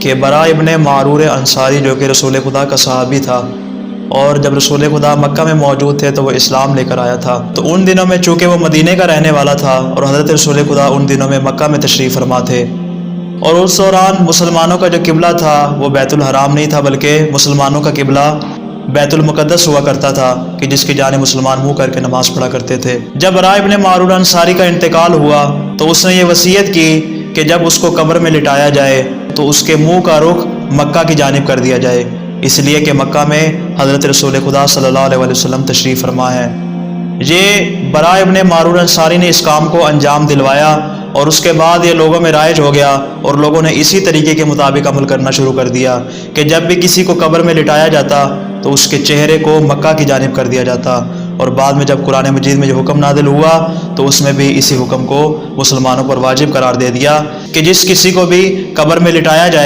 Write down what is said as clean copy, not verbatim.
کہ برا ابن معرور انصاری جو کہ رسول خدا کا صحابی تھا، اور جب رسول خدا مکہ میں موجود تھے تو وہ اسلام لے کر آیا تھا، تو ان دنوں میں چونکہ وہ مدینہ کا رہنے والا تھا اور حضرت رسول خدا ان دنوں میں مکہ میں تشریف فرما تھے، اور اس دوران مسلمانوں کا جو قبلہ تھا وہ بیت الحرام نہیں تھا، بلکہ مسلمانوں کا قبلہ بیت المقدس ہوا کرتا تھا کہ جس کی جانب مسلمان منہ کر کے نماز پڑھا کرتے تھے۔ جب برا ابن معرور انصاری کا انتقال ہوا تو اس نے یہ وصیت کی کہ جب اس کو قبر میں لٹایا جائے تو اس کے منہ کا رخ مکہ کی جانب کر دیا جائے، اس لیے کہ مکہ میں حضرت رسول خدا صلی اللہ علیہ وسلم تشریف فرما ہے۔ یہ برا ابن معرور انصاری نے اس کام کو انجام دلوایا، اور اس کے بعد یہ لوگوں میں رائج ہو گیا، اور لوگوں نے اسی طریقے کے مطابق عمل کرنا شروع کر دیا کہ جب بھی کسی کو قبر میں لٹایا جاتا تو اس کے چہرے کو مکہ کی جانب کر دیا جاتا، اور بعد میں جب قرآن مجید میں یہ حکم نازل ہوا تو اس میں بھی اسی حکم کو مسلمانوں پر واجب قرار دے دیا کہ جس کسی کو بھی قبر میں لٹایا جائے